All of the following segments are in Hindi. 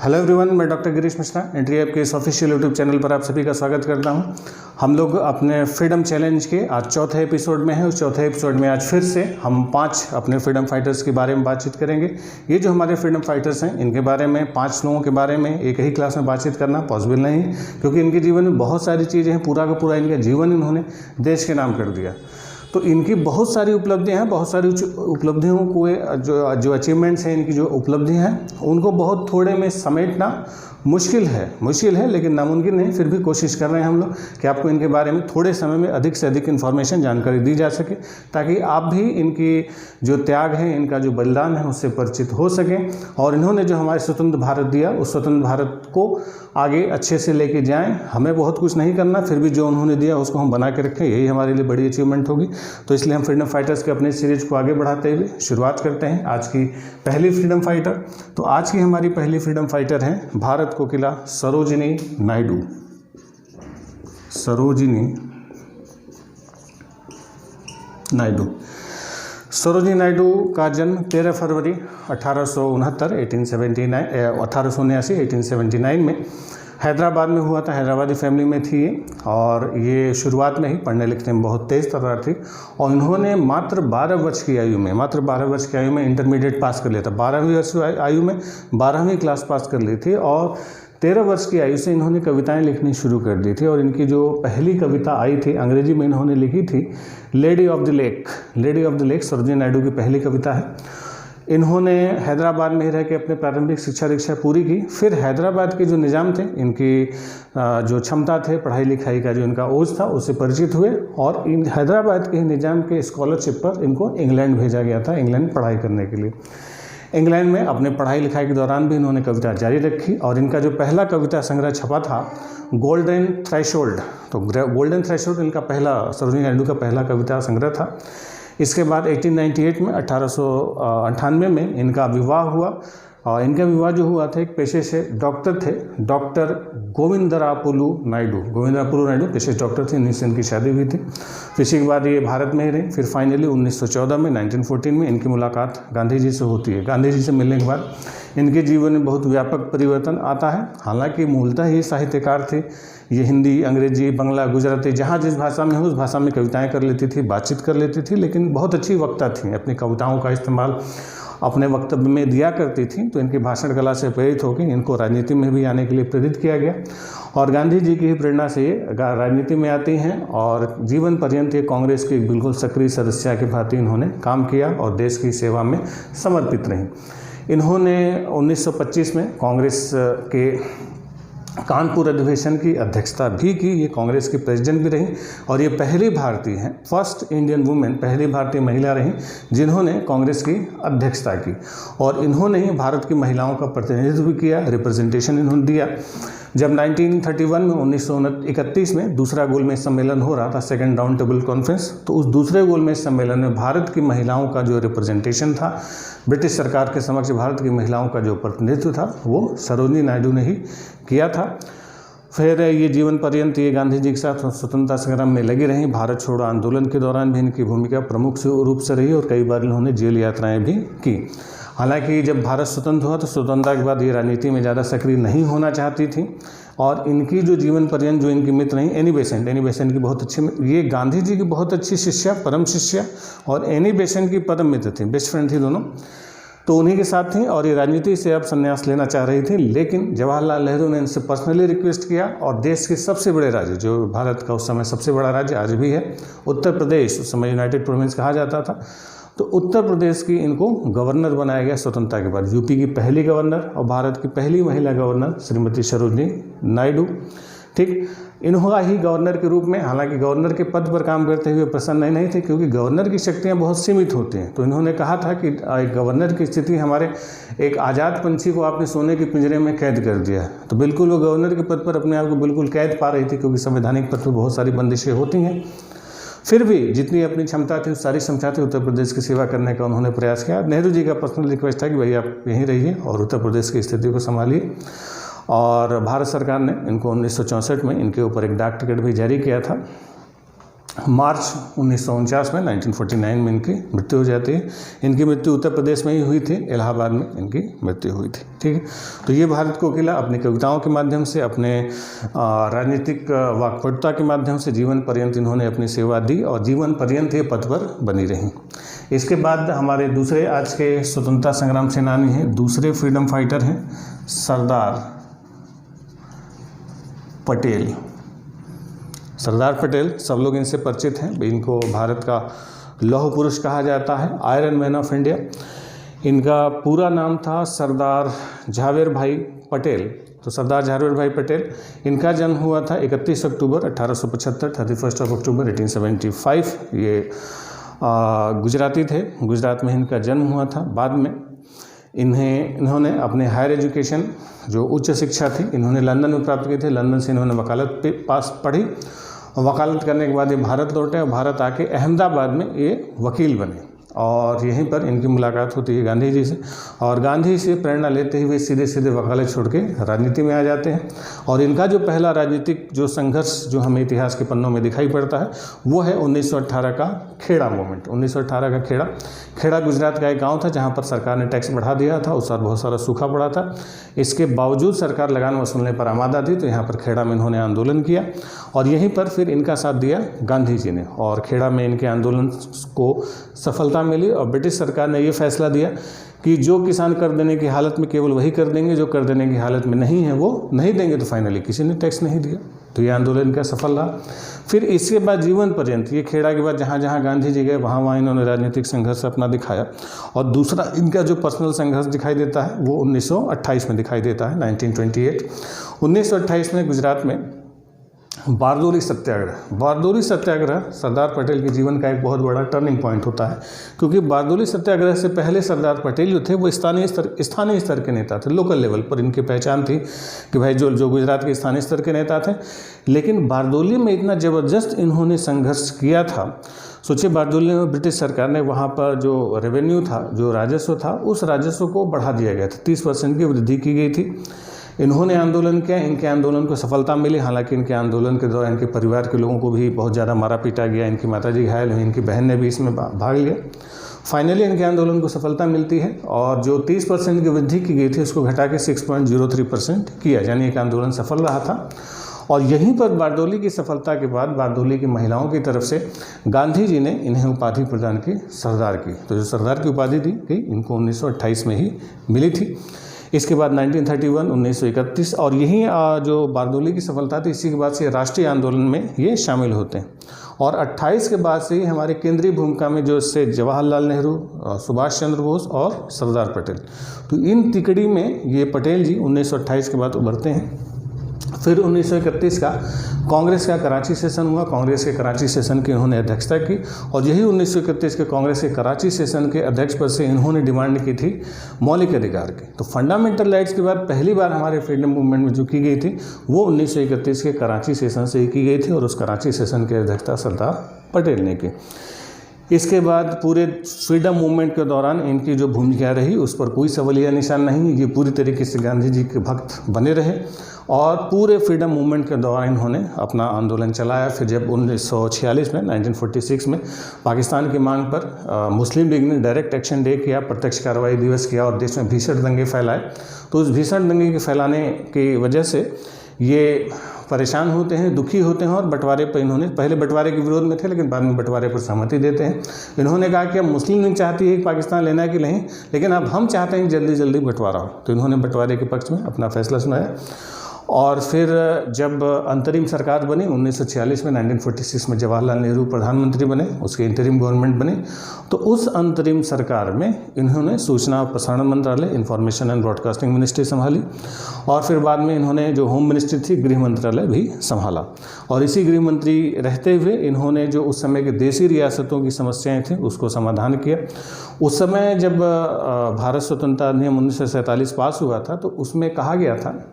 हेलो एवरीवन, मैं doctor Girish Mishra entry app के इस ऑफिशियल यूट्यूब चैनल पर आप सभी का स्वागत करता हूं। हम लोग अपने फ्रीडम चैलेंज के आज चौथे एपिसोड में हैं। उस चौथे एपिसोड में आज फिर से हम 5 अपने फ्रीडम फाइटर्स के बारे में बातचीत करेंगे। ये जो हमारे फ्रीडम फाइटर्स हैं, इनके बारे में 5 लोगों के बारे में एक ही क्लास में बातचीत करना पॉसिबल नहीं, क्योंकि इनके जीवन में बहुत सारी चीज़ें हैं। पूरा का पूरा इनका जीवन इन्होंने देश के नाम कर दिया। तो इनकी बहुत सारी उपलब्धियां हैं, बहुत सारी उपलब्धियों को जो अचीवमेंट्स हैं, इनकी जो उपलब्धियां हैं, उनको बहुत थोड़े में समेटना मुश्किल है, लेकिन नामुमकिन नहीं। फिर भी कोशिश कर रहे हैं हम लोग कि आपको इनके बारे में थोड़े समय में अधिक से अधिक इन्फॉर्मेशन, जानकारी दी जा सके, ताकि आप भी इनकी जो त्याग है, इनका जो बलिदान है, उससे परिचित हो सकें। और इन्होंने जो हमारे स्वतंत्र भारत दिया, उस स्वतंत्र भारत को आगे अच्छे से लेके जाएं। हमें बहुत कुछ नहीं करना, फिर भी जो उन्होंने दिया उसको हम बना के रखें, यही हमारे लिए बड़ी अचीवमेंट होगी। तो इसलिए हम फ्रीडम फाइटर्स के अपने सीरीज को आगे बढ़ाते हुए शुरुआत करते हैं आज की पहली फ्रीडम फाइटर। तो आज की हमारी पहली फ्रीडम फाइटर हैं भारत कोकिला सरोजिनी नायडू। सरोजिनी नायडू का जन्म 13 फरवरी 1879 में हैदराबाद में हुआ था। हैदराबादी फैमिली में थी ये, और ये शुरुआत में ही पढ़ने लिखने में बहुत तेज़ तर्रार थी। और इन्होंने मात्र 12 वर्ष की आयु में इंटरमीडिएट पास कर लिया था। 12वीं वर्ष आयु में 12वीं क्लास पास कर ली थी, और 13 वर्ष की आयु से इन्होंने कविताएं लिखनी शुरू कर दी थी। और इनकी जो पहली कविता आई थी, अंग्रेजी में इन्होंने लिखी थी, lady of the lake. Sarojini Naidu की पहली कविता है। इन्होंने हैदराबाद में ही रह के अपने प्रारंभिक शिक्षा दीक्षा पूरी की। फिर हैदराबाद के जो निज़ाम थे, इनकी जो क्षमता थे पढ़ाई लिखाई का, जो इनका ओज था, उससे परिचित हुए। और इन हैदराबाद के निज़ाम के स्कॉलरशिप पर इनको इंग्लैंड भेजा गया था, इंग्लैंड पढ़ाई करने के लिए। इंग्लैंड में अपने पढ़ाई लिखाई के दौरान भी इन्होंने कविता जारी रखी, और इनका जो पहला कविता संग्रह छपा था, गोल्डन थ्रेशोल्ड। तो गोल्डन थ्रेशोल्ड इनका पहला, सरोजिनी नायडू का पहला कविता संग्रह था। इसके बाद 1898 में 1898 में इनका विवाह हुआ। और इनका विवाह जो हुआ था, एक पेशे से डॉक्टर थे, डॉक्टर गोविंदरापुलु नायडू पेशे डॉक्टर थे। इनसे इनकी शादी हुई थी। इसी के बाद ये भारत में ही रहे। फिर फाइनली 1914 में इनकी मुलाकात गांधी जी से होती है। गांधी जी से मिलने के बाद इनके जीवन में बहुत व्यापक परिवर्तन आता है। हालांकि मूलतः ही साहित्यकार थे। ये हिंदी, अंग्रेजी, बंगला, गुजराती, जहाँ जिस भाषा में हो उस भाषा में कविताएं कर लेती थी, बातचीत कर लेती थी, लेकिन बहुत अच्छी वक्ता थी। अपनी कविताओं का इस्तेमाल अपने वक्तव्य में दिया करती थी। तो इनकी भाषण कला से प्रेरित होकर इनको राजनीति में भी आने के लिए प्रेरित किया गया, और गांधी जी की ही प्रेरणा से ये राजनीति में आती हैं। और जीवन पर्यंत ये कांग्रेस के बिल्कुल सक्रिय सदस्य के भांति इन्होंने काम किया और देश की सेवा में समर्पित रहीं। इन्होंने 1925 में कांग्रेस के कानपुर अधिवेशन की अध्यक्षता भी की। ये कांग्रेस की प्रेसिडेंट भी रही, और ये पहली भारतीय हैं, फर्स्ट इंडियन वुमेन, पहली भारतीय महिला रही जिन्होंने कांग्रेस की अध्यक्षता की। और इन्होंने ही भारत की महिलाओं का प्रतिनिधित्व भी किया, रिप्रेजेंटेशन इन्होंने दिया। जब 1931 में दूसरा गोलमेज सम्मेलन हो रहा था, सेकेंड राउंड टेबल कॉन्फ्रेंस, तो उस दूसरे गोलमेज सम्मेलन में भारत की महिलाओं का जो रिप्रेजेंटेशन था, ब्रिटिश सरकार के समक्ष भारत की महिलाओं का जो प्रतिनिधित्व था, वो सरोजिनी नायडू ने ही किया था। फिर ये जीवन पर्यंत ये गांधी जी के साथ स्वतंत्रता संग्राम में लगी रहीं। भारत छोड़ो आंदोलन के दौरान भी इनकी भूमिका प्रमुख रूप से रही, और कई बार इन्होंने जेल यात्राएं भी की। हालांकि जब भारत स्वतंत्र हुआ तो स्वतंत्रता के बाद ये राजनीति में ज़्यादा सक्रिय नहीं होना चाहती थी। और इनकी जो जीवन पर्यंत जो इनकी मित्र रहीं, एनी बेसेंट की बहुत अच्छी, ये गांधी जी की बहुत अच्छी शिष्या, परम शिष्या, और एनी बेसेंट की परम मित्र थी, बेस्ट फ्रेंड थी दोनों। तो उन्हीं के साथ थी, और ये राजनीति से अब संन्यास लेना चाह रही थी। लेकिन जवाहरलाल नेहरू ने इनसे पर्सनली रिक्वेस्ट किया, और देश के सबसे बड़े राज्य, जो भारत का उस समय सबसे बड़ा राज्य आज भी है, उत्तर प्रदेश, उस समय यूनाइटेड प्रोविंस कहा जाता था, तो उत्तर प्रदेश की इनको गवर्नर बनाया गया स्वतंत्रता के बाद। यूपी की पहली गवर्नर और भारत की पहली महिला गवर्नर श्रीमती सरोजिनी नायडू। ठीक, इन्होंने ही गवर्नर के रूप में, हालांकि गवर्नर के पद पर काम करते हुए प्रसन्न नहीं थे, क्योंकि गवर्नर की शक्तियां बहुत सीमित होती हैं। तो इन्होंने कहा था कि एक गवर्नर की स्थिति, हमारे एक आज़ाद पंछी को आपने सोने के पिंजरे में कैद कर दिया। तो बिल्कुल वो गवर्नर के पद पर अपने आप को बिल्कुल कैद पा रही थी, क्योंकि संवैधानिक पद पर बहुत सारी बंदिशें होती हैं। फिर भी जितनी अपनी क्षमता थी, सारी क्षमता थी, उत्तर प्रदेश की सेवा करने का उन्होंने प्रयास किया। नेहरू जी का पर्सनल रिक्वेस्ट था कि भाई आप यहीं रहिए और उत्तर प्रदेश की स्थिति को संभालिए। और भारत सरकार ने इनको 1964 में इनके ऊपर एक डाक टिकट भी जारी किया था। मार्च 1949 में 1949 में इनकी मृत्यु हो जाती है। इनकी मृत्यु उत्तर प्रदेश में ही हुई थी, इलाहाबाद में इनकी मृत्यु हुई थी। ठीक है, तो ये भारत कोकिला अपनी कविताओं के माध्यम से, अपने राजनीतिक वाक्पटुता के माध्यम से जीवन पर्यंत इन्होंने अपनी सेवा दी और जीवन पर्यंत ये पद पर बनी रहीं। इसके बाद हमारे दूसरे आज के स्वतंत्रता संग्राम सेनानी हैं, दूसरे फ्रीडम फाइटर हैं सरदार पटेल। सरदार पटेल सब लोग इनसे परिचित हैं, इनको भारत का लौह पुरुष कहा जाता है, आयरन मैन ऑफ इंडिया। इनका पूरा नाम था सरदार झावेर भाई पटेल। तो सरदार झावेर भाई पटेल, इनका जन्म हुआ था 31 अक्टूबर 1875, 31 अक्टूबर 1875। ये गुजराती थे, गुजरात में इनका जन्म हुआ था। बाद में इन्होंने अपने हायर एजुकेशन, जो उच्च शिक्षा थी, इन्होंने लंदन में प्राप्त की थी। लंदन से इन्होंने वकालत पे पास पढ़ी और वकालत करने के बाद ये भारत लौटे और भारत आके अहमदाबाद में ये वकील बने और यहीं पर इनकी मुलाकात होती है गांधी जी से और गांधी से प्रेरणा लेते हुए सीधे सीधे वकालत छोड़ के राजनीति में आ जाते हैं। और इनका जो पहला राजनीतिक जो संघर्ष जो हमें इतिहास के पन्नों में दिखाई पड़ता है वो है 1918 का खेड़ा मूवमेंट। 1918 का खेड़ा गुजरात का एक गांव था जहां पर सरकार ने टैक्स बढ़ा दिया था, उस पर बहुत सारा सूखा पड़ा था। इसके बावजूद सरकार लगान वसूलने पर आमादा थी, तो यहाँ पर खेड़ा में इन्होंने आंदोलन किया और यहीं पर फिर इनका साथ दिया गांधी जी ने और खेड़ा में इनके आंदोलन को सफलता मिली और ब्रिटिश सरकार ने ये फैसला दिया कि जो किसान कर देने की हालत में केवल वही कर देंगे, जो कर देने की हालत में नहीं है वो नहीं देंगे। तो फाइनली किसी ने टैक्स नहीं दिया, तो ये आंदोलन का सफल रहा। फिर इसके बाद जीवन पर्यंत ये खेड़ा के बाद जहाँ जहाँ गांधी जी गए वहाँ इन्होंने राजनीतिक संघर्ष अपना दिखाया। और दूसरा इनका जो पर्सनल संघर्ष दिखाई देता है वो 1928 में दिखाई देता है, 1928। 1928 में गुजरात में बारदोली सत्याग्रह सरदार पटेल के जीवन का एक बहुत बड़ा टर्निंग पॉइंट होता है, क्योंकि बारदोली सत्याग्रह से पहले सरदार पटेल जो थे वो स्थानीय स्तर के नेता थे, लोकल लेवल पर इनकी पहचान थी कि भाई जो गुजरात के स्थानीय स्तर के नेता थे। लेकिन बारदोली में इतना ज़बरदस्त इन्होंने संघर्ष किया था। सोचिए, बारदोली में ब्रिटिश सरकार ने वहाँ पर जो रेवेन्यू था, जो राजस्व था, उस राजस्व को बढ़ा दिया गया था, 30% की वृद्धि की गई थी। इन्होंने आंदोलन किया, इनके आंदोलन को सफलता मिली। हालांकि इनके आंदोलन के दौरान इनके परिवार के लोगों को भी बहुत ज़्यादा मारा पीटा गया, इनकी माताजी घायल हुई, इनकी बहन ने भी इसमें भाग लिया। फाइनली इनके आंदोलन को सफलता मिलती है और जो 30% की वृद्धि की गई थी उसको घटा के 6.03% किया, यानी एक आंदोलन सफल रहा था। और यहीं पर बारदोली की सफलता के बाद बारदोली की महिलाओं की तरफ से गांधी जी ने इन्हें उपाधि प्रदान की, सरदार की। तो जो सरदार की उपाधि दी गई इनको 1928 में ही मिली थी। इसके बाद 1931, 1931 और यही जो बारदोली की सफलता थी, इसी के बाद से राष्ट्रीय आंदोलन में ये शामिल होते हैं। और 28 के बाद से ही हमारे केंद्रीय भूमिका में जो इससे जवाहरलाल नेहरू, सुभाष चंद्र बोस और सरदार पटेल, तो इन तिकड़ी में ये पटेल जी 1928 के बाद उभरते हैं। फिर 1931 का कांग्रेस का कराची सेशन हुआ, कांग्रेस के कराची सेशन की इन्होंने अध्यक्षता की और यही 1931 के कांग्रेस के कराची सेशन के अध्यक्ष पद से इन्होंने डिमांड की थी मौलिक अधिकार की। तो फंडामेंटल राइट्स के बाद पहली बार हमारे फ्रीडम मूवमेंट में जो की गई थी वो 1931 के कराची सेशन से ही की गई थी और उस कराची सेशन की अध्यक्षता सरदार पटेल ने की। इसके बाद पूरे फ्रीडम मूवमेंट के दौरान इनकी जो भूमिका रही उस पर कोई सवालिया निशान नहीं, ये पूरी तरीके से गांधी जी के भक्त बने रहे और पूरे फ्रीडम मूवमेंट के दौरान इन्होंने अपना आंदोलन चलाया। फिर जब 1946 में 1946 में पाकिस्तान की मांग पर मुस्लिम लीग ने डायरेक्ट एक्शन डे किया, प्रत्यक्ष कार्रवाई दिवस किया और देश में भीषण दंगे फैलाए। तो उस भीषण दंगे के फैलाने की वजह से ये परेशान होते हैं, दुखी होते हैं और बंटवारे पर इन्होंने, पहले बंटवारे के विरोध में थे लेकिन बाद में बंटवारे पर सहमति देते हैं। इन्होंने कहा कि अब मुस्लिम लीग चाहती है कि पाकिस्तान लेना है कि नहीं, लेकिन अब हम चाहते हैं कि जल्दी जल्दी बंटवारा हो। तो इन्होंने बंटवारे के पक्ष में अपना फैसला सुनाया। और फिर जब अंतरिम सरकार बनी 1946 में, 1946 में जवाहरलाल नेहरू प्रधानमंत्री बने, उसके इंटरिम गवर्नमेंट बनी, तो उस अंतरिम सरकार में इन्होंने सूचना और प्रसारण मंत्रालय, इंफॉर्मेशन एंड ब्रॉडकास्टिंग मिनिस्ट्री संभाली और फिर बाद में इन्होंने जो होम मिनिस्ट्री थी, गृह मंत्रालय भी संभाला। और इसी गृह मंत्री रहते हुए इन्होंने जो उस समय के देशी रियासतों की समस्याएं थी उसको समाधान किया। उस समय जब भारत स्वतंत्रता अधिनियम 1947 पास हुआ था तो उसमें कहा गया था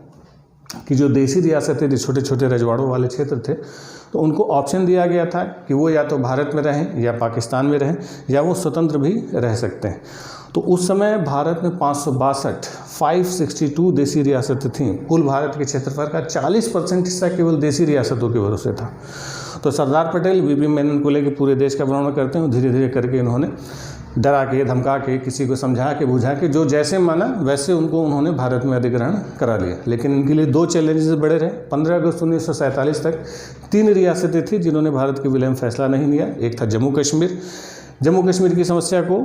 कि जो देशी रियासतें, जो छोटे छोटे रजवाड़ों वाले क्षेत्र थे, तो उनको ऑप्शन दिया गया था कि वो या तो भारत में रहें या पाकिस्तान में रहें या वो स्वतंत्र भी रह सकते हैं। तो उस समय भारत में 562 देशी रियासतें थीं। कुल भारत के क्षेत्रफल का 40% हिस्सा केवल देशी रियासतों के भरोसे था। तो सरदार पटेल वीपी मेनन को लेकर पूरे देश का भ्रमण करते हैं। धीरे धीरे करके इन्होंने डरा के, धमका के, किसी को समझा के, बुझा के, जो जैसे माना वैसे उन्होंने भारत में अधिग्रहण करा लिया। लेकिन इनके लिए 2 चैलेंजेस बड़े रहे। 15 अगस्त 1947 तक 3 रियासतें थी जिन्होंने भारत के विलय में फैसला नहीं लिया। एक था जम्मू कश्मीर। जम्मू कश्मीर की समस्या को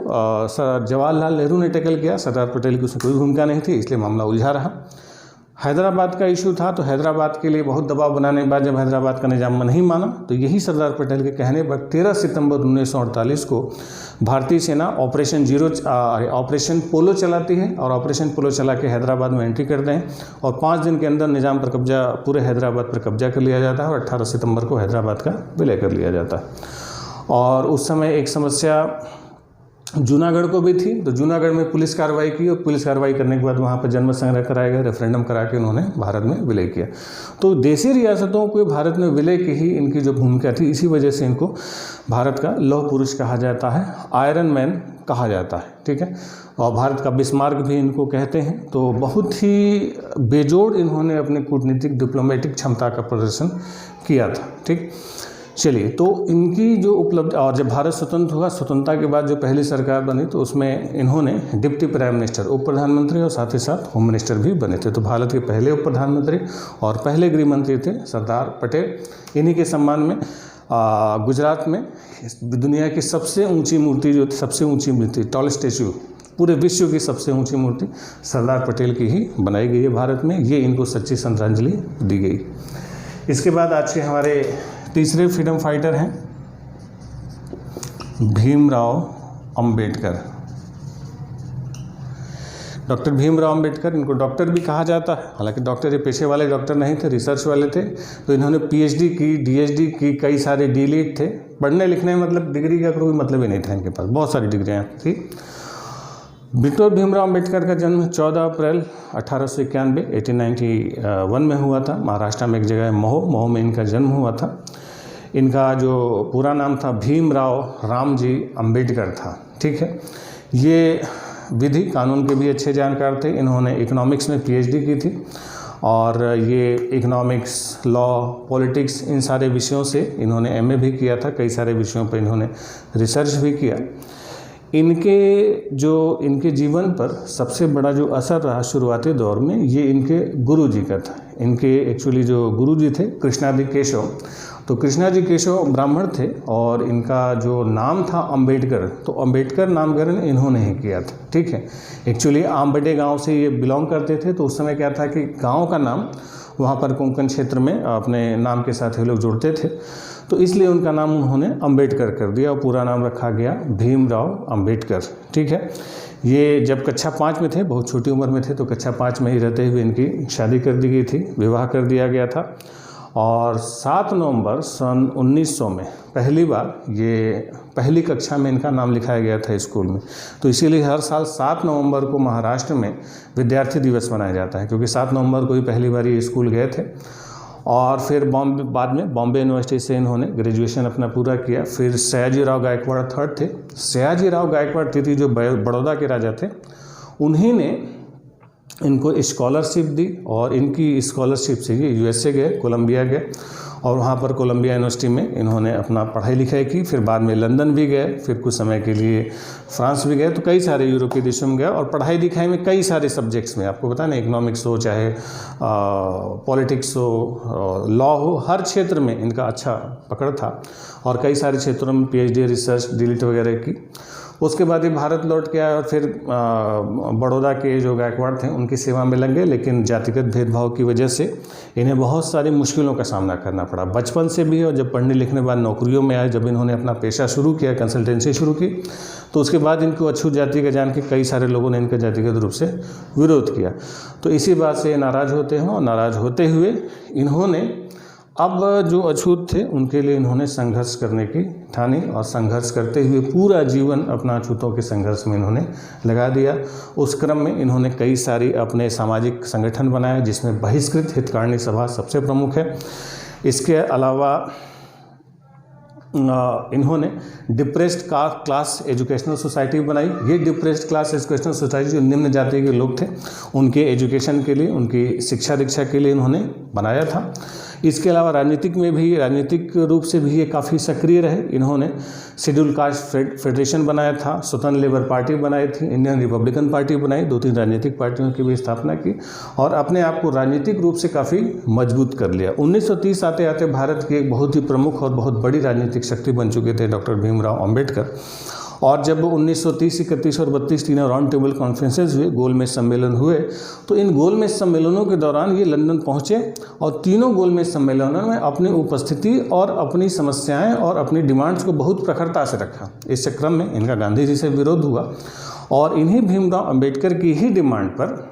जवाहरलाल नेहरू ने टैकल किया। सरदार पटेल की उसमें कोई भूमिका नहीं थी, इसलिए मामला उलझा रहा। हैदराबाद का इशू था, तो हैदराबाद के लिए बहुत दबाव बनाने के बाद जब हैदराबाद का निजाम नहीं माना, तो यही सरदार पटेल के कहने पर 13 सितंबर 1948 को भारतीय सेना ऑपरेशन पोलो चलाती है और ऑपरेशन पोलो चला के हैदराबाद में एंट्री करते हैं और 5 दिन के अंदर निजाम पर कब्जा, पूरे हैदराबाद पर कब्जा कर लिया जाता है और 18 सितंबर को हैदराबाद का विलय कर लिया जाता है। और उस समय एक समस्या जूनागढ़ को भी थी, तो जूनागढ़ में पुलिस कार्रवाई की और पुलिस कार्रवाई करने के बाद वहाँ पर जन्म संग्रह कराया गया, रेफरेंडम करा के उन्होंने भारत में विलय किया। तो देशी रियासतों को भारत में विलय की ही इनकी जो भूमिका थी, इसी वजह से इनको भारत का लौह पुरुष कहा जाता है, आयरन मैन कहा जाता है, ठीक है। और भारत का बिस्मार्क भी इनको कहते हैं। तो बहुत ही बेजोड़ इन्होंने अपने कूटनीतिक डिप्लोमेटिक क्षमता का प्रदर्शन किया था, ठीक। चलिए, तो इनकी जो उपलब्धि, और जब भारत स्वतंत्र हुआ, स्वतंत्रता के बाद जो पहली सरकार बनी, तो उसमें इन्होंने डिप्टी प्राइम मिनिस्टर, उप प्रधानमंत्री और साथ ही साथ होम मिनिस्टर भी बने थे। तो भारत के पहले उप प्रधानमंत्री और पहले गृह मंत्री थे सरदार पटेल। इन्हीं के सम्मान में गुजरात में दुनिया की सबसे ऊंची मूर्ति जो सबसे ऊंची मूर्ति, टॉल स्टैचू, पूरे विश्व की सबसे ऊंची मूर्ति सरदार पटेल की ही बनाई गई है भारत में। ये इनको सच्ची श्रद्धांजलि दी गई। इसके बाद आज के हमारे तीसरे फ्रीडम फाइटर हैं भीमराव अंबेडकर। डॉक्टर भीमराव अंबेडकर, इनको डॉक्टर भी कहा जाता है, हालांकि डॉक्टर ये पेशे वाले डॉक्टर नहीं थे, रिसर्च वाले थे। तो इन्होंने पीएचडी की, डीएचडी की, कई सारे डीलिट थे। पढ़ने लिखने में मतलब डिग्री का कोई मतलब ही नहीं था इनके पास, बहुत सारी डिग्रियाँ थी। डॉक्टर भीमराव अंबेडकर का जन्म 14 अप्रैल 1891 में हुआ था। महाराष्ट्र में एक जगह है महो में इनका जन्म हुआ था। इनका जो पूरा नाम था भीमराव रामजी अंबेडकर था, ठीक है। ये विधि कानून के भी अच्छे जानकार थे। इन्होंने इकोनॉमिक्स में पीएचडी की थी और ये इकोनॉमिक्स, लॉ, पॉलिटिक्स, इन सारे विषयों से इन्होंने एमए भी किया था। कई सारे विषयों पर इन्होंने रिसर्च भी किया। इनके जीवन पर सबसे बड़ा जो असर रहा शुरुआती दौर में, ये इनके गुरुजी का था। इनके एक्चुअली जो गुरुजी थे कृष्णाजी केशव, तो कृष्णाजी केशव ब्राह्मण थे और इनका जो नाम था अंबेडकर, तो अंबेडकर नामकरण इन्होंने ही किया था, ठीक है। एक्चुअली आमबडे गांव से ये बिलोंग करते थे। तो उस समय क्या था कि गांव का नाम वहाँ पर कोंकण क्षेत्र में अपने नाम के साथ ये लोग जुड़ते थे, तो इसलिए उनका नाम उन्होंने अंबेडकर कर दिया और पूरा नाम रखा गया भीमराव अंबेडकर, ठीक है। ये जब कक्षा 5 में थे, बहुत छोटी उम्र में थे, तो कक्षा 5 में ही रहते हुए इनकी शादी कर दी गई थी, विवाह कर दिया गया था। और 7 नवंबर सन 1900 में पहली बार ये पहली कक्षा में इनका नाम लिखाया गया था स्कूल में। तो इसीलिए हर साल 7 नवंबर को महाराष्ट्र में विद्यार्थी दिवस मनाया जाता है, क्योंकि 7 नवंबर को ही पहली बार ये स्कूल गए थे। और फिर बाद में बॉम्बे यूनिवर्सिटी से इन्होंने ग्रेजुएशन अपना पूरा किया। फिर सयाजीराव गायकवाड़ थर्ड थे। सयाजीराव गायकवाड़ तृतीय जो बड़ौदा के राजा थे, उन्हीं ने इनको स्कॉलरशिप दी और इनकी स्कॉलरशिप से ये यूएसए गए, कोलंबिया गए और वहाँ पर कोलंबिया यूनिवर्सिटी में इन्होंने अपना पढ़ाई लिखाई की। फिर बाद में लंदन भी गए, फिर कुछ समय के लिए फ्रांस भी गए। तो कई सारे यूरोपीय देशों में गए और पढ़ाई लिखाई में कई सारे सब्जेक्ट्स में, आपको पता ना, इकोनॉमिक्स हो चाहे पॉलिटिक्स हो, लॉ हो, हर क्षेत्र में इनका अच्छा पकड़ था और कई सारे क्षेत्रों में पीएचडी, रिसर्च, डीलिट वगैरह की। उसके बाद ये भारत लौट के आए और फिर बड़ौदा के जो गायकवाड़ थे उनकी सेवा में लग गए। लेकिन जातिगत भेदभाव की वजह से इन्हें बहुत सारी मुश्किलों का सामना करना पड़ा बचपन से भी। और जब पढ़ने लिखने बाद नौकरियों में आए, जब इन्होंने अपना पेशा शुरू किया, कंसल्टेंसी शुरू की, तो उसके बाद इनको अछूत जाति का जान के कई सारे लोगों ने इनका जातिगत रूप से विरोध किया। तो इसी बात से नाराज़ होते हैं और नाराज़ होते हुए इन्होंने अब जो अछूत थे उनके लिए इन्होंने संघर्ष करने की ठानी और संघर्ष करते हुए पूरा जीवन अपना अछूतों के संघर्ष में इन्होंने लगा दिया। उस क्रम में इन्होंने कई सारी अपने सामाजिक संगठन बनाए, जिसमें बहिष्कृत हितकारिणी सभा सबसे प्रमुख है। इसके अलावा इन्होंने डिप्रेस्ड क्लास एजुकेशनल सोसाइटी बनाई। ये डिप्रेस्ड क्लास एजुकेशनल सोसाइटी जो निम्न जाति के लोग थे, उनके एजुकेशन के लिए, उनकी शिक्षा दीक्षा के लिए इन्होंने बनाया था। इसके अलावा राजनीतिक रूप से भी ये काफ़ी सक्रिय रहे। इन्होंने शेड्यूल कास्ट फेडरेशन बनाया था, स्वतंत्र लेबर पार्टी बनाई थी, इंडियन रिपब्लिकन पार्टी बनाई, 2-3 राजनीतिक पार्टियों की भी स्थापना की और अपने आप को राजनीतिक रूप से काफ़ी मजबूत कर लिया। 1930 आते आते भारत की एक बहुत ही प्रमुख और बहुत बड़ी राजनीतिक शक्ति बन चुके थे डॉक्टर भीमराव अंबेडकर। और जब 1930, 31 और 32 तीनों राउंड टेबल कॉन्फ्रेंसेस हुए, गोलमेज सम्मेलन हुए, तो इन गोलमेज सम्मेलनों के दौरान ये लंदन पहुँचे और तीनों गोलमेज सम्मेलनों में अपनी उपस्थिति और अपनी समस्याएं और अपनी डिमांड्स को बहुत प्रखरता से रखा। इस क्रम में इनका गांधी जी से विरोध हुआ और इन्हीं भीमराव अंबेडकर की ही डिमांड पर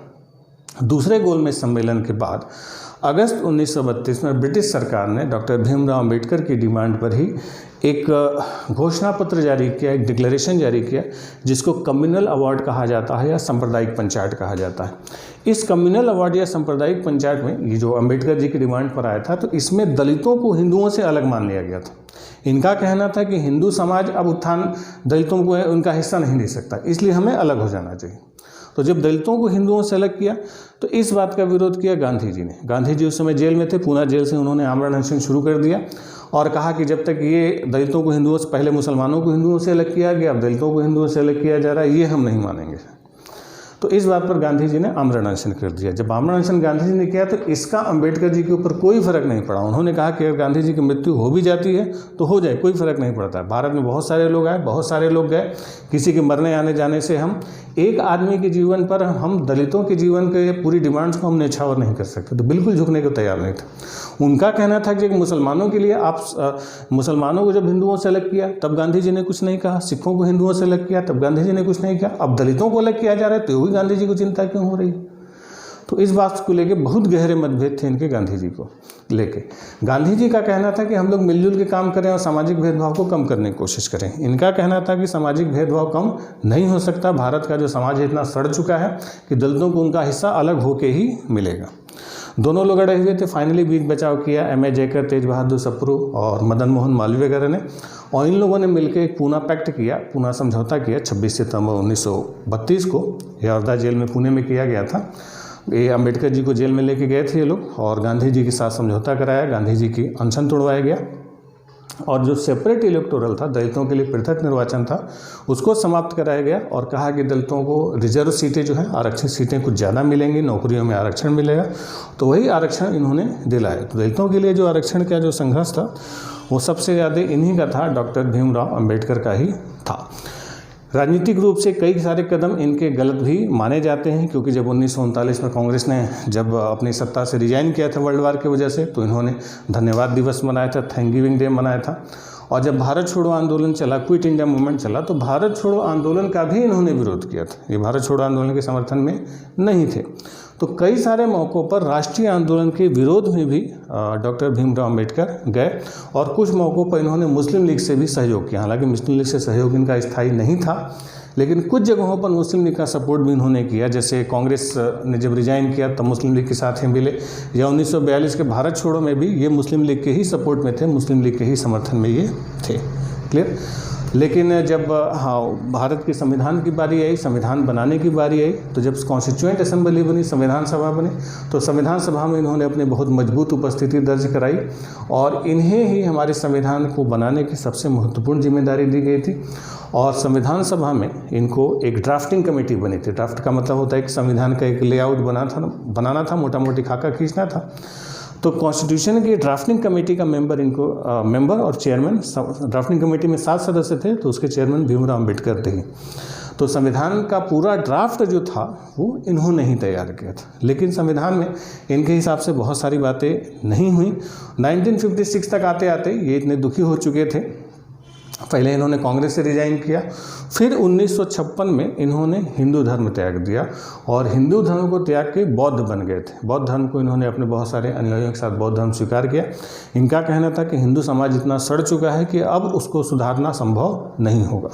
दूसरे गोलमेज सम्मेलन के बाद अगस्त 1932 में ब्रिटिश सरकार ने डॉक्टर भीमराव अंबेडकर की डिमांड पर ही एक घोषणा पत्र जारी किया, एक डिक्लेरेशन जारी किया, जिसको कम्युनल अवार्ड कहा जाता है या सांप्रदायिक पंचायत कहा जाता है। इस कम्युनल अवार्ड या सांप्रदायिक पंचायत में ये जो अंबेडकर जी की डिमांड पर आया था, तो इसमें दलितों को हिंदुओं से अलग मान लिया गया था। इनका कहना था कि हिंदू समाज अब उत्थान दलितों को उनका हिस्सा नहीं दे सकता, इसलिए हमें अलग हो जाना चाहिए। तो जब दलितों को हिंदुओं से अलग किया तो इस बात का विरोध किया गांधी जी ने। गांधी जी उस समय जेल में थे, पूना जेल से उन्होंने आमरण अनशन शुरू कर दिया और कहा कि जब तक ये दलितों को हिंदुओं से, पहले मुसलमानों को हिंदुओं से अलग किया गया, अब दलितों को हिंदुओं से अलग किया जा रहा है, ये हम नहीं मानेंगे। तो इस बात पर गांधी जी ने आमरण अनशन कर दिया। जब आमरण अनशन गांधी जी ने किया तो इसका अंबेडकर जी के ऊपर कोई फर्क नहीं पड़ा। उन्होंने कहा कि अगर गांधी जी की मृत्यु हो भी जाती है तो हो जाए, कोई फर्क नहीं पड़ता है। भारत में बहुत सारे लोग आए, बहुत सारे लोग गए, किसी के मरने आने जाने से हम एक आदमी के जीवन पर, हम दलितों के जीवन के पूरी डिमांड्स को हम न्यौछावर नहीं कर सकते। तो बिल्कुल झुकने को तैयार नहीं था। उनका कहना था कि मुसलमानों के लिए आप मुसलमानों को जब हिंदुओं से अलग किया तब गांधी जी ने कुछ नहीं कहा, सिखों को हिंदुओं से अलग किया तब गांधी जी ने कुछ नहीं किया, अब दलितों को अलग किया जा रहा है तो भी गांधी जी को चिंता क्यों हो रही। तो इस बात को लेके बहुत गहरे मतभेद थे इनके गांधी जी को लेके। गांधी जी का कहना था कि हम लोग मिलजुल के काम करें और सामाजिक भेदभाव को कम करने की कोशिश करें। इनका कहना था कि सामाजिक भेदभाव कम नहीं हो सकता, भारत का जो समाज है इतना सड़ चुका है कि दलितों को उनका हिस्सा अलग होके ही मिलेगा। दोनों लोग अड़े हुए थे, फाइनली बीच बचाव किया M.A. जयकर, तेज बहादुर सप्रू और मदन मोहन मालवीय वगैरह ने, और इन लोगों ने मिलकर एक पूना पैक्ट किया, पूना समझौता किया 26 सितंबर 1932 को। यर्दा जेल में पुणे में किया गया था। ये अंबेडकर जी को जेल में लेके गए थे ये लोग और गांधी जी के साथ समझौता कराया, गांधी जी की अनशन तोड़वाया गया और जो सेपरेट इलेक्टोरल था, दलितों के लिए पृथक निर्वाचन था, उसको समाप्त कराया गया और कहा कि दलितों को रिजर्व सीटें जो है, आरक्षित सीटें कुछ ज़्यादा मिलेंगी, नौकरियों में आरक्षण मिलेगा। तो वही आरक्षण इन्होंने दिलाया। तो दलितों के लिए जो आरक्षण का जो संघर्ष था वो सबसे ज़्यादा इन्हीं का था, डॉक्टर भीमराव अंबेडकर का ही था। राजनीतिक रूप से कई सारे कदम इनके गलत भी माने जाते हैं, क्योंकि जब 1939 में कांग्रेस ने जब अपनी सत्ता से रिजाइन किया था वर्ल्ड वार की वजह से, तो इन्होंने धन्यवाद दिवस मनाया था, थैंक्सगिविंग डे मनाया था। और जब भारत छोड़ो आंदोलन चला, क्विट इंडिया मूवमेंट चला, तो भारत छोड़ो आंदोलन का भी इन्होंने विरोध किया था। ये भारत छोड़ो आंदोलन के समर्थन में नहीं थे। तो कई सारे मौक़ों पर राष्ट्रीय आंदोलन के विरोध में भी डॉक्टर भीमराव अंबेडकर गए और कुछ मौक़ों पर इन्होंने मुस्लिम लीग से भी सहयोग किया। हालांकि मुस्लिम लीग से सहयोग इनका स्थायी नहीं था, लेकिन कुछ जगहों पर मुस्लिम लीग का सपोर्ट भी इन्होंने किया। जैसे कांग्रेस ने जब रिजाइन किया तब मुस्लिम लीग के साथ ही मिले, या 1942 के भारत छोड़ो में भी ये मुस्लिम लीग के ही सपोर्ट में थे, मुस्लिम लीग के ही समर्थन में ये थे। क्लियर। लेकिन जब भारत के संविधान की बारी आई, संविधान बनाने की बारी आई, तो जब कॉन्स्टिट्यूएंट असेंबली बनी, संविधान सभा बनी, तो संविधान सभा में इन्होंने अपनी बहुत मजबूत उपस्थिति दर्ज कराई और इन्हें ही हमारे संविधान को बनाने की सबसे महत्वपूर्ण जिम्मेदारी दी गई थी। और संविधान सभा में इनको एक ड्राफ्टिंग कमेटी बनी थी। ड्राफ्ट का मतलब होता है कि संविधान का एक लेआउट बनाना था, मोटा मोटी खाका खींचना था। तो कॉन्स्टिट्यूशन की ड्राफ्टिंग कमेटी का मेंबर और चेयरमैन, ड्राफ्टिंग कमेटी में 7 सदस्य थे, तो उसके चेयरमैन भीमराव अंबेडकर थे। तो संविधान का पूरा ड्राफ्ट जो था वो इन्होंने ही तैयार किया था। लेकिन संविधान में इनके हिसाब से बहुत सारी बातें नहीं हुई। 1956 तक आते आते ये इतने दुखी हो चुके थे। पहले इन्होंने कांग्रेस से रिजाइन किया, फिर 1956 में इन्होंने हिंदू धर्म त्याग दिया और हिंदू धर्म को त्याग के बौद्ध बन गए थे। बौद्ध धर्म को इन्होंने अपने बहुत सारे अनुयायियों के साथ बौद्ध धर्म स्वीकार किया। इनका कहना था कि हिंदू समाज इतना सड़ चुका है कि अब उसको सुधारना संभव नहीं होगा,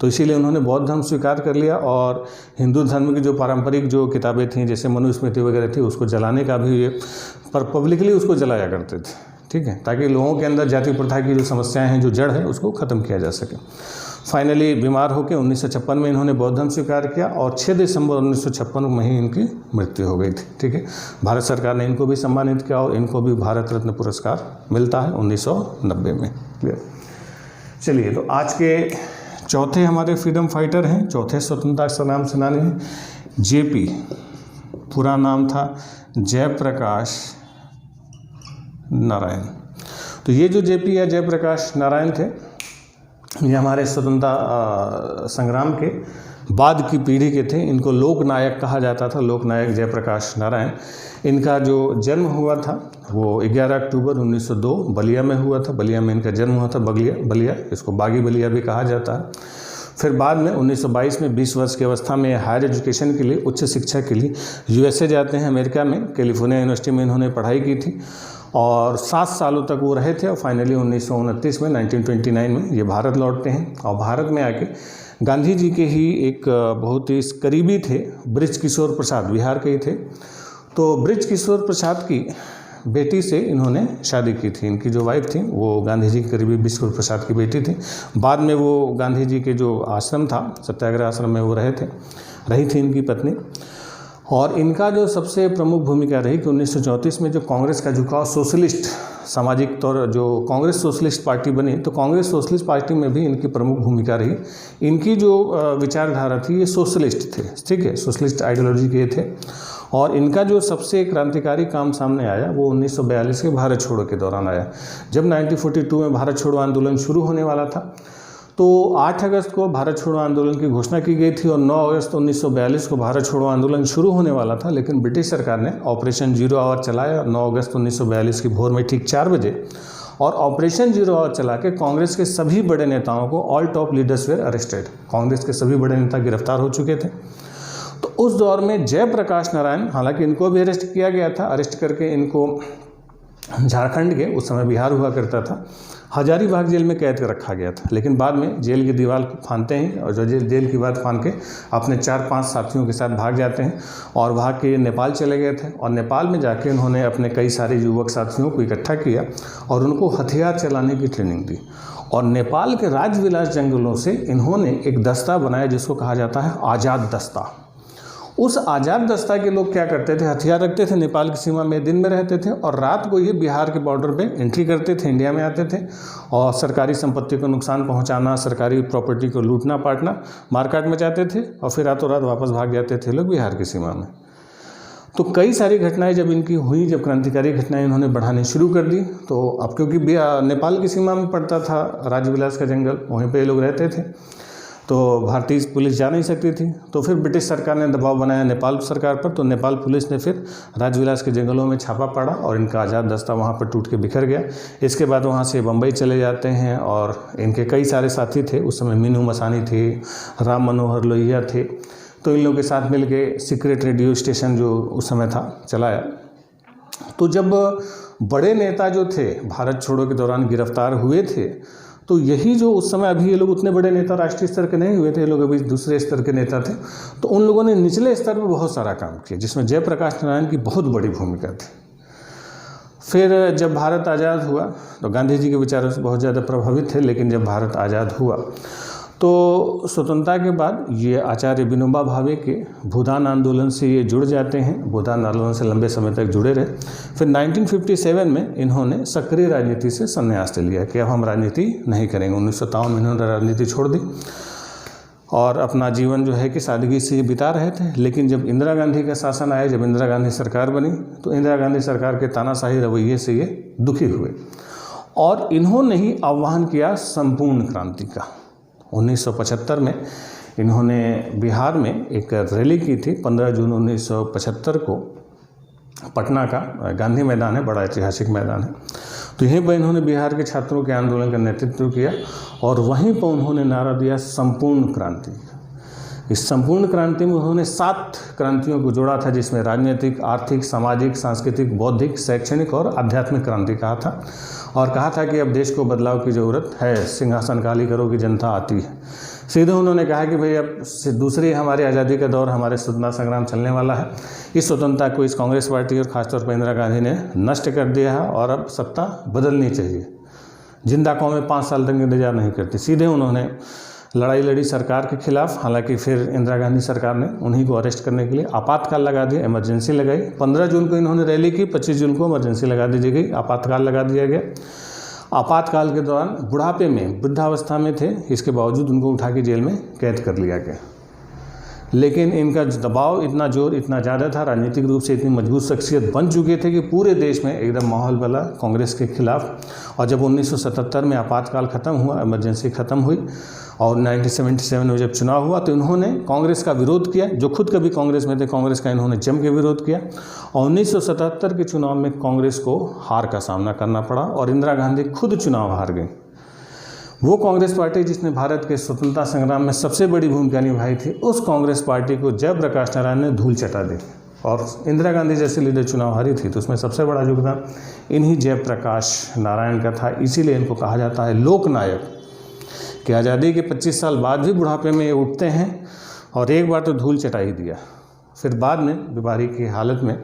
तो इसीलिए उन्होंने बौद्ध धर्म स्वीकार कर लिया और हिंदू धर्म की जो पारंपरिक जो किताबें थीं, जैसे मनुस्मृति वगैरह थी, उसको जलाने का भी ये पर पब्लिकली उसको जलाया करते थे। ठीक है, ताकि लोगों के अंदर जाति प्रथा की जो समस्याएं हैं, जो जड़ है, उसको ख़त्म किया जा सके। फाइनली बीमार होकर 1956 में इन्होंने बौद्ध धर्म स्वीकार किया और 6 दिसंबर 1956 में ही इनकी मृत्यु हो गई थी। ठीक है, भारत सरकार ने इनको भी सम्मानित किया और इनको भी भारत रत्न पुरस्कार मिलता है 1990 में। चलिए, तो आज के चौथे हमारे फ्रीडम फाइटर हैं, चौथे स्वतंत्रता संग्राम सेनानी हैं जेपी, पूरा नाम था जयप्रकाश नारायण। तो ये जो जेपी या जयप्रकाश नारायण थे, ये हमारे स्वतंत्रता संग्राम के बाद की पीढ़ी के थे। इनको लोक नायक कहा जाता था, लोक नायक जयप्रकाश नारायण। इनका जो जन्म हुआ था वो 11 अक्टूबर 1902 बलिया में हुआ था। बलिया में इनका जन्म हुआ था, बलिया, इसको बागी बलिया भी कहा जाता है। फिर बाद में 1922 में 20 वर्ष की अवस्था में हायर एजुकेशन के लिए, उच्च शिक्षा के लिए यूएसए जाते हैं, अमेरिका में कैलिफोर्निया यूनिवर्सिटी में इन्होंने पढ़ाई की थी और 7 सालों तक वो रहे थे और फाइनली 1929 में 1929 में ये भारत लौटते हैं। और भारत में आके गांधी जी के ही एक बहुत ही करीबी थे, बृज किशोर प्रसाद, बिहार के ही थे। तो बृज किशोर प्रसाद की बेटी से इन्होंने शादी की थी। इनकी जो वाइफ थी वो गांधी जी के करीबी बृज किशोर प्रसाद की बेटी थी। बाद में वो गांधी जी के जो आश्रम था, सत्याग्रह आश्रम में वो रही थी इनकी पत्नी। और इनका जो सबसे प्रमुख भूमिका रही कि 1934 में जो कांग्रेस का झुकाव सोशलिस्ट, सामाजिक तौर जो कांग्रेस सोशलिस्ट पार्टी बनी, तो कांग्रेस सोशलिस्ट पार्टी में भी इनकी प्रमुख भूमिका रही। इनकी जो विचारधारा थी ये सोशलिस्ट थे, ठीक है, सोशलिस्ट आइडियोलॉजी के थे। और इनका जो सबसे क्रांतिकारी काम सामने आया वो 1942 के भारत छोड़ो के दौरान आया। जब 1942 में भारत छोड़ो आंदोलन शुरू होने वाला था तो 8 अगस्त को भारत छोड़ो आंदोलन की घोषणा की गई थी और 9 अगस्त 1942 को भारत छोड़ो आंदोलन शुरू होने वाला था। लेकिन ब्रिटिश सरकार ने ऑपरेशन जीरो आवर चलाया 9 अगस्त 1942 की भोर में ठीक 4 बजे, और ऑपरेशन जीरो आवर चला के कांग्रेस के सभी बड़े नेताओं को, all top leaders were arrested, Congress के सभी बड़े नेता गिरफ्तार हो चुके थे। तो उस दौर में जयप्रकाश नारायण, हालांकि इनको भी अरेस्ट किया गया था, अरेस्ट करके इनको झारखंड के, उस समय बिहार हुआ करता था, हजारीबाग जेल में कैद कर रखा गया था। लेकिन बाद में जेल की दीवार फांदते हैं और जो जेल की दीवार फांद के अपने 4-5 साथियों के साथ भाग जाते हैं और भाग के नेपाल चले गए थे। और नेपाल में जाके उन्होंने अपने कई सारे युवक साथियों को इकट्ठा किया और उनको हथियार चलाने की ट्रेनिंग दी। और नेपाल के राजविलास जंगलों से इन्होंने एक दस्ता बनाया जिसको कहा जाता है आज़ाद दस्ता। उस आज़ाद दस्ता के लोग क्या करते थे, हथियार रखते थे, नेपाल की सीमा में दिन में रहते थे और रात को ये बिहार के बॉर्डर पे एंट्री करते थे, इंडिया में आते थे और सरकारी संपत्ति को नुकसान पहुंचाना, सरकारी प्रॉपर्टी को लूटना पाटना, मारकाट मचाते थे और फिर रातों रात वापस भाग जाते थे लोग बिहार की सीमा में। तो कई सारी घटनाएं जब इनकी हुई, जब क्रांतिकारी घटनाएं इन्होंने बढ़ानी शुरू कर दी, तो अब क्योंकि नेपाल की सीमा में पड़ता था राजविलास का जंगल, वहीं पर लोग रहते थे, तो भारतीय पुलिस जा नहीं सकती थी। तो फिर ब्रिटिश सरकार ने दबाव बनाया नेपाल सरकार पर, तो नेपाल पुलिस ने फिर राजविलास के जंगलों में छापा पड़ा और इनका आज़ाद दस्ता वहाँ पर टूट के बिखर गया। इसके बाद वहाँ से बम्बई चले जाते हैं और इनके कई सारे साथी थे, उस समय मीनू मसानी थे, राम मनोहर लोहिया थे, तो इन लोगों के साथ मिल के सीक्रेट रेडियो स्टेशन जो उस समय था चलाया। तो जब बड़े नेता जो थे भारत छोड़ो के दौरान गिरफ्तार हुए थे, तो यही जो उस समय, अभी ये लोग उतने बड़े नेता राष्ट्रीय स्तर के नहीं हुए थे, ये लोग अभी दूसरे स्तर के नेता थे, तो उन लोगों ने निचले स्तर पर बहुत सारा काम किया जिसमें जयप्रकाश नारायण की बहुत बड़ी भूमिका थी। फिर जब भारत आज़ाद हुआ तो गांधी जी के विचारों से बहुत ज़्यादा प्रभावित थे, लेकिन जब भारत आज़ाद हुआ तो स्वतंत्रता के बाद ये आचार्य विनोबा भावे के भूदान आंदोलन से ये जुड़ जाते हैं, भूदान आंदोलन से लंबे समय तक जुड़े रहे। फिर 1957 में इन्होंने सक्रिय राजनीति से संन्यास ले लिया कि अब हम राजनीति नहीं करेंगे। 1957 में इन्होंने राजनीति छोड़ दी और अपना जीवन जो है कि सादगी से बिता रहे थे। लेकिन जब इंदिरा गांधी का शासन आया, जब इंदिरा गांधी सरकार बनी, तो इंदिरा गांधी सरकार के तानाशाही रवैये से ये दुखी हुए और इन्होंने ही आह्वान किया संपूर्ण क्रांति का। 1975 में इन्होंने बिहार में एक रैली की थी। 15 जून 1975 को पटना का गांधी मैदान है, बड़ा ऐतिहासिक मैदान है, तो यहीं पर इन्होंने बिहार के छात्रों के आंदोलन का नेतृत्व किया और वहीं पर उन्होंने नारा दिया संपूर्ण क्रांति। इस संपूर्ण क्रांति में उन्होंने 7 क्रांतियों को जोड़ा था, जिसमें राजनीतिक, आर्थिक, सामाजिक, सांस्कृतिक, बौद्धिक, शैक्षणिक और आध्यात्मिक क्रांति कहा था। और कहा था कि अब देश को बदलाव की ज़रूरत है, सिंहासन खाली करो कि जनता आती है। सीधे उन्होंने कहा कि भाई अब दूसरी हमारी आज़ादी का दौर, हमारे स्वतंत्रता संग्राम चलने वाला है। इस स्वतंत्रता को इस कांग्रेस पार्टी और ख़ासतौर पर इंदिरा गांधी ने नष्ट कर दिया है और अब सत्ता बदलनी चाहिए। जिंदा कौमें 5 साल तक इंतजार नहीं करती। सीधे उन्होंने लड़ाई लड़ी सरकार के खिलाफ। हालांकि फिर इंदिरा गांधी सरकार ने उन्हीं को अरेस्ट करने के लिए आपातकाल लगा दिया, इमरजेंसी लगाई। 15 जून को इन्होंने रैली की, 25 जून को इमरजेंसी लगा दी गई, आपातकाल लगा दिया गया। आपातकाल के दौरान बुढ़ापे में, वृद्धावस्था में थे, इसके बावजूद उनको उठा के जेल में कैद कर लिया गया। लेकिन इनका दबाव इतना जोर, इतना ज़्यादा था, राजनीतिक रूप से इतनी मजबूत शख्सियत बन चुके थे कि पूरे देश में एकदम माहौल बना कांग्रेस के खिलाफ। और जब 1977 में आपातकाल ख़त्म हुआ, इमरजेंसी ख़त्म हुई और 1977 में जब चुनाव हुआ तो इन्होंने कांग्रेस का विरोध किया। जो खुद कभी कांग्रेस में थे, कांग्रेस का इन्होंने जम के विरोध किया और 1977 के चुनाव में कांग्रेस को हार का सामना करना पड़ा और इंदिरा गांधी खुद चुनाव हार गई। वो कांग्रेस पार्टी जिसने भारत के स्वतंत्रता संग्राम में सबसे बड़ी भूमिका निभाई थी, उस कांग्रेस पार्टी को जयप्रकाश नारायण ने धूल चटा दी। और इंदिरा गांधी जैसे लीडर चुनाव हारी थी तो उसमें सबसे बड़ा योगदान इन्हीं जयप्रकाश नारायण का था। इसीलिए इनको कहा जाता है लोकनायक, कि आज़ादी के 25 साल बाद भी बुढ़ापे में ये उठते हैं और एक बार तो धूल चटा ही दिया। फिर बाद में बीमारी की हालत में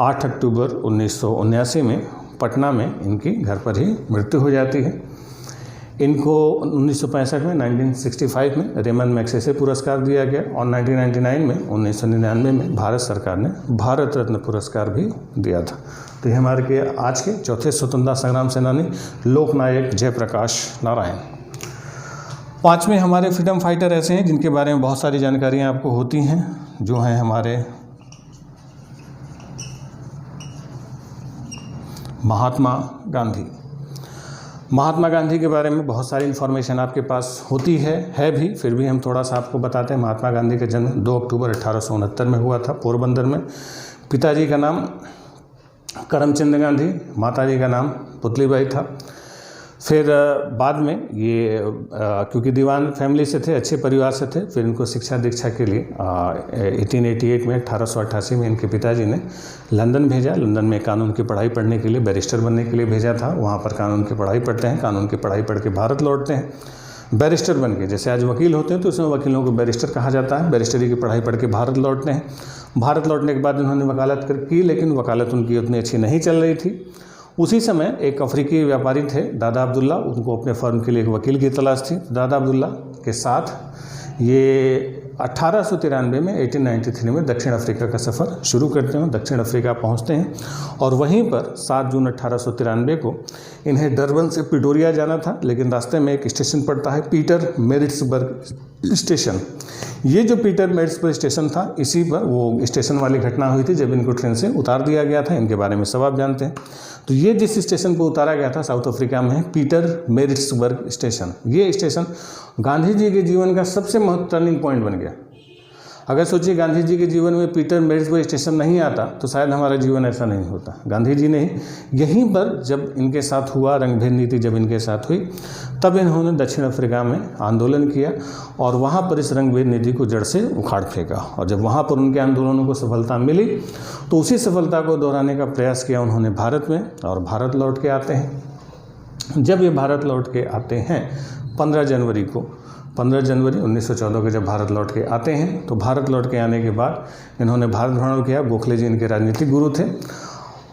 8 अक्टूबर 1979 में पटना में इनकी घर पर ही मृत्यु हो जाती है। इनको 1965 में, 1965 में रेमन मैग्सेसे पुरस्कार दिया गया और 1999 में, 1999 में भारत सरकार ने भारत रत्न पुरस्कार भी दिया था। तो ये हमारे के आज के चौथे स्वतंत्रता संग्राम सेनानी लोकनायक जयप्रकाश नारायण। 5वें हमारे फ्रीडम फाइटर ऐसे हैं जिनके बारे में बहुत सारी जानकारियाँ आपको होती हैं, जो हैं हमारे महात्मा गांधी। महात्मा गांधी के बारे में बहुत सारी इन्फॉर्मेशन आपके पास होती है भी, फिर भी हम थोड़ा सा आपको बताते हैं। महात्मा गांधी का जन्म 2 अक्टूबर 1869 में हुआ था, पोरबंदर में। पिताजी का नाम करमचंद गांधी, माताजी का नाम पुतलीबाई था। फिर बाद में ये क्योंकि दीवान फैमिली से थे, अच्छे परिवार से थे, फिर इनको शिक्षा दीक्षा के लिए 1888 में, 1888 में इनके पिताजी ने लंदन भेजा। लंदन में कानून की पढ़ाई पढ़ने के लिए, बैरिस्टर बनने के लिए भेजा था। वहाँ पर कानून की पढ़ाई पढ़ते हैं, कानून की पढ़ाई पढ़ के भारत लौटते हैं बैरिस्टर बन के। जैसे आज वकील होते हैं तो उसमें वकीलों को बैरिस्टर कहा जाता है। बैरिस्टरी की पढ़ाई पढ़ के भारत लौटते हैं। भारत लौटने के बाद इन्होंने वकालत की, लेकिन वकालत उनकी उतनी अच्छी नहीं चल रही थी। उसी समय एक अफ्रीकी व्यापारी थे दादा अब्दुल्ला, उनको अपने फर्म के लिए एक वकील की तलाश थी। दादा अब्दुल्ला के साथ ये 1893 में, 1893 में दक्षिण अफ्रीका का सफ़र शुरू करते हैं। दक्षिण अफ्रीका पहुंचते हैं और वहीं पर 7 जून 1893 को इन्हें डरबन से प्रिटोरिया जाना था, लेकिन रास्ते में एक स्टेशन पड़ता है पीटर मैरिट्सबर्ग स्टेशन। ये जो पीटर मैरिट्सबर्ग स्टेशन था, इसी पर वो स्टेशन वाली घटना हुई थी जब इनको ट्रेन से उतार दिया गया था। इनके बारे में सब आप जानते हैं। तो ये जिस स्टेशन पर उतारा गया था साउथ अफ्रीका में है पीटर मैरिट्सबर्ग स्टेशन। ये स्टेशन गांधी जी के जीवन का सबसे महत्वपूर्ण टर्निंग पॉइंट बन गया। अगर सोचिए गांधी जी के जीवन में पीटर मैरिट्सबर्ग स्टेशन नहीं आता तो शायद हमारा जीवन ऐसा नहीं होता। गांधी जी ने यहीं पर जब इनके साथ हुआ, रंगभेद नीति जब इनके साथ हुई, तब इन्होंने दक्षिण अफ्रीका में आंदोलन किया और वहाँ पर इस रंगभेद नीति को जड़ से उखाड़ फेंका। और जब वहाँ पर उनके आंदोलनों को सफलता मिली तो उसी सफलता को दोहराने का प्रयास किया उन्होंने भारत में, और भारत लौट के आते हैं। जब ये भारत लौट के आते हैं 15 जनवरी 1914 को जब भारत लौट के आते हैं, तो भारत लौट के आने के बाद इन्होंने भारत भ्रमण किया। गोखले जी इनके राजनीतिक गुरु थे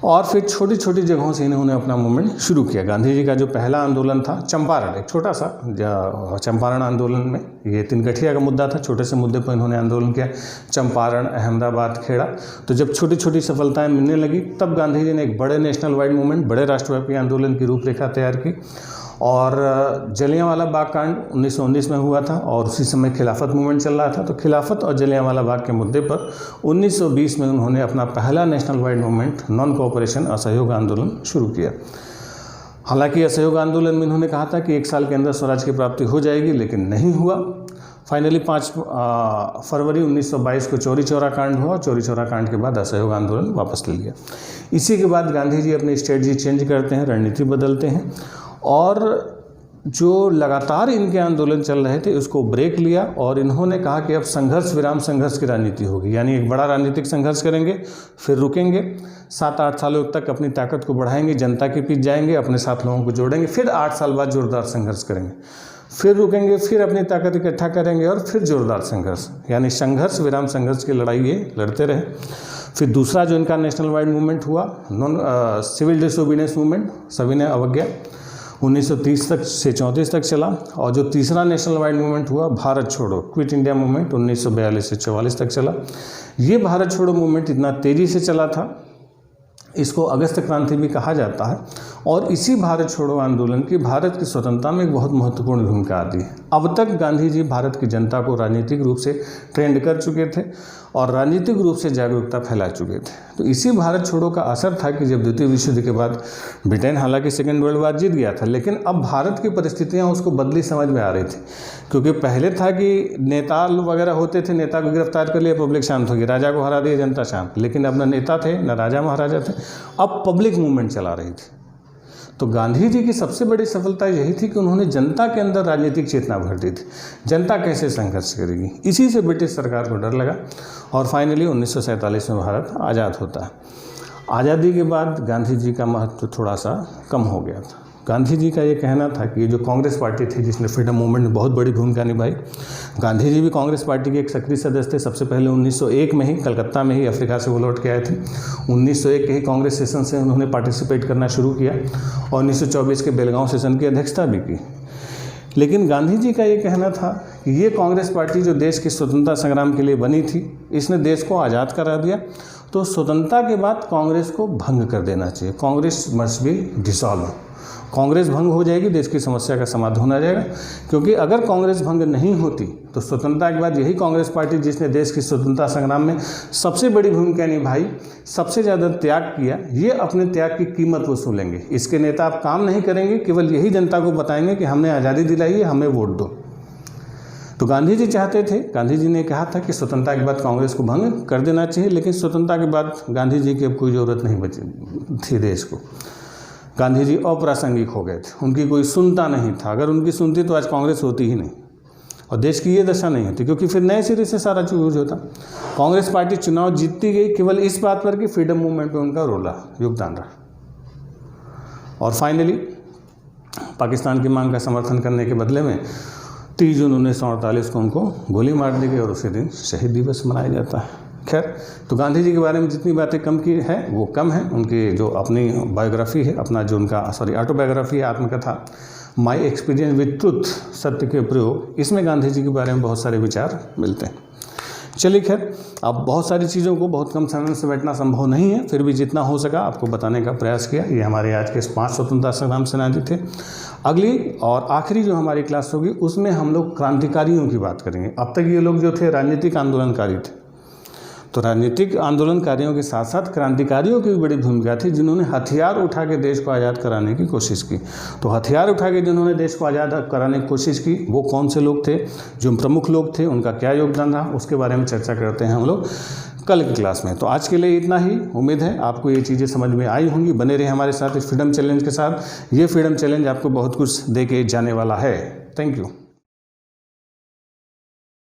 और फिर छोटी छोटी जगहों से इन्होंने अपना मूवमेंट शुरू किया। गांधी जी का जो पहला आंदोलन था चंपारण, एक छोटा सा चंपारण आंदोलन में, ये तिनकठिया का मुद्दा था, छोटे से मुद्दे पर इन्होंने आंदोलन किया। चंपारण, अहमदाबाद, खेड़ा। तो जब छोटी छोटी सफलताएं मिलने लगी तब गांधी जी ने एक बड़े नेशनल वाइड मूवमेंट, बड़े राष्ट्रव्यापी आंदोलन की रूपरेखा तैयार की। और जलियांवाला बाग कांड 1919 में हुआ था और उसी समय खिलाफत मूवमेंट चल रहा था। तो खिलाफत और जलियांवाला बाग के मुद्दे पर 1920 में उन्होंने अपना पहला national wide movement non cooperation, असहयोग आंदोलन शुरू किया। हालांकि असहयोग आंदोलन में इन्होंने कहा था कि 1 साल के अंदर स्वराज की प्राप्ति हो जाएगी, लेकिन नहीं हुआ। फाइनली 5 फरवरी 1922 को चौरी चौरा कांड हुआ। चौरी चौरा कांड के बाद असहयोग आंदोलन वापस ले लिया। इसी के बाद गांधी जी अपनी स्ट्रेटजी चेंज करते हैं, रणनीति बदलते हैं और जो लगातार इनके आंदोलन चल रहे थे उसको ब्रेक लिया और इन्होंने कहा कि अब संघर्ष विराम संघर्ष की राजनीति होगी। यानी एक बड़ा राजनीतिक संघर्ष करेंगे, फिर रुकेंगे, 7-8 सालों तक अपनी ताकत को बढ़ाएंगे, जनता के बीच जाएंगे, अपने साथ लोगों को जोड़ेंगे, फिर 8 साल बाद जोरदार संघर्ष करेंगे, फिर रुकेंगे, फिर अपनी ताकत इकट्ठा करेंगे और फिर जोरदार संघर्ष। यानी संघर्ष विराम संघर्ष की लड़ाई ये लड़ते रहे। फिर दूसरा जो इनका नेशनल वाइड मूवमेंट हुआ, नॉन सिविल डिसोबीडियंस मूवमेंट, सविनय अवज्ञा, 1930 तक से 34 तक चला। और जो तीसरा नेशनल वाइड मूवमेंट हुआ भारत छोड़ो, क्विट इंडिया मूवमेंट, 1942 से 44 तक चला। ये भारत छोड़ो मूवमेंट इतना तेज़ी से चला था, इसको अगस्त क्रांति भी कहा जाता है। और इसी भारत छोड़ो आंदोलन की भारत की स्वतंत्रता में एक बहुत महत्वपूर्ण भूमिका आती है। अब तक गांधी जी भारत की जनता को राजनीतिक रूप से ट्रेंड कर चुके थे और राजनीतिक रूप से जागरूकता फैला चुके थे। तो इसी भारत छोड़ो का असर था कि जब द्वितीय विश्व युद्ध के बाद ब्रिटेन हालांकि सेकेंड वर्ल्ड वार जीत गया था, लेकिन अब भारत की परिस्थितियाँ उसको बदली समझ में आ रही थी। क्योंकि पहले था कि नेता वगैरह होते थे, नेता को गिरफ्तार कर लिया, पब्लिक शांत होगी, राजा को हरा दिया, जनता शांत। लेकिन अब न नेता थे न राजा महाराजा थे, अब पब्लिक मूवमेंट चला रही थी। तो गांधी जी की सबसे बड़ी सफलता यही थी कि उन्होंने जनता के अंदर राजनीतिक चेतना भर दी थी, जनता कैसे संघर्ष करेगी। इसी से ब्रिटिश सरकार को डर लगा और फाइनली 1947 में भारत आज़ाद होता है। आज़ादी के बाद गांधी जी का महत्व थोड़ा सा कम हो गया था। गांधी जी का ये कहना था कि ये जो कांग्रेस पार्टी थी जिसने फ्रीडम मूवमेंट में बहुत बड़ी भूमिका निभाई, गांधी जी भी कांग्रेस पार्टी के एक सक्रिय सदस्य थे। सबसे पहले 1901 में ही कलकत्ता में ही अफ्रीका से वो लौट के आए थे। 1901 के ही कांग्रेस सेशन से उन्होंने पार्टिसिपेट करना शुरू किया और 1924 के बेलगांव सेशन की अध्यक्षता भी की। लेकिन गांधी जी का ये कहना था कि ये कांग्रेस पार्टी जो देश की स्वतंत्रता संग्राम के लिए बनी थी, इसने देश को आज़ाद करा दिया, तो स्वतंत्रता के बाद कांग्रेस को भंग कर देना चाहिए। Congress must be dissolve. Congress भंग हो जाएगी, देश की समस्या का समाधान हो जाएगा। क्योंकि अगर कांग्रेस भंग नहीं होती तो स्वतंत्रता के बाद यही कांग्रेस पार्टी जिसने देश की स्वतंत्रता संग्राम में सबसे बड़ी भूमिका निभाई, सबसे ज़्यादा त्याग किया, ये अपने त्याग की कीमत वसूलेंगे। इसके नेता अब काम नहीं करेंगे, केवल यही जनता को बताएंगे कि हमने आज़ादी दिलाई है, हमें वोट दो। तो गांधी जी चाहते थे, गांधी जी ने कहा था कि स्वतंत्रता के बाद कांग्रेस को भंग कर देना चाहिए। लेकिन स्वतंत्रता के बाद गांधी जी की अब कोई ज़रूरत नहीं बची थी देश को। गांधी जी अप्रासंगिक हो गए थे, उनकी कोई सुनता नहीं था। अगर उनकी सुनती तो आज कांग्रेस होती ही नहीं और देश की ये दशा नहीं होती, क्योंकि फिर नए सिरे से सारा चीज़ होता। कांग्रेस पार्टी चुनाव जीतती गई केवल इस बात पर कि फ्रीडम मूवमेंट में उनका योगदान रहा। और फाइनली पाकिस्तान की मांग का समर्थन करने के बदले में 30 जून 1948 को उनको गोली मार दी गई और उसी दिन शहीद दिवस मनाया जाता है। खैर, तो गांधी जी के बारे में जितनी बातें कम की है वो कम है। उनकी जो अपनी बायोग्राफी है, अपना जो उनका ऑटोबायोग्राफी है, आत्मकथा माई एक्सपीरियंस विद ट्रुथ, सत्य के प्रयोग, इसमें गांधी जी के बारे में बहुत सारे विचार मिलते हैं। चलिए खैर, अब बहुत सारी चीज़ों को बहुत कम समय से बैठना संभव नहीं है, फिर भी जितना हो सका आपको बताने का प्रयास किया। ये हमारे आज के 5 स्वतंत्रता संग्राम सेनानी थे। अगली और आखिरी जो हमारी क्लास होगी उसमें हम लोग क्रांतिकारियों की बात करेंगे। अब तक ये लोग जो थे राजनीतिक आंदोलनकारी थे, तो राजनीतिक आंदोलनकारियों के साथ साथ क्रांतिकारियों की भी बड़ी भूमिका थी, जिन्होंने हथियार उठा के देश को आज़ाद कराने की कोशिश की। तो हथियार उठा के जिन्होंने देश को आज़ाद कराने की कोशिश की वो कौन से लोग थे, जो प्रमुख लोग थे, उनका क्या योगदान रहा, उसके बारे में चर्चा करते हैं हम लोग कल की क्लास में। तो आज के लिए इतना ही। उम्मीद है आपको ये चीज़ें समझ में आई होंगी। बने रहे हमारे साथ इस फ्रीडम चैलेंज के साथ। ये फ्रीडम चैलेंज आपको बहुत कुछ दे के जाने वाला है। Thank you.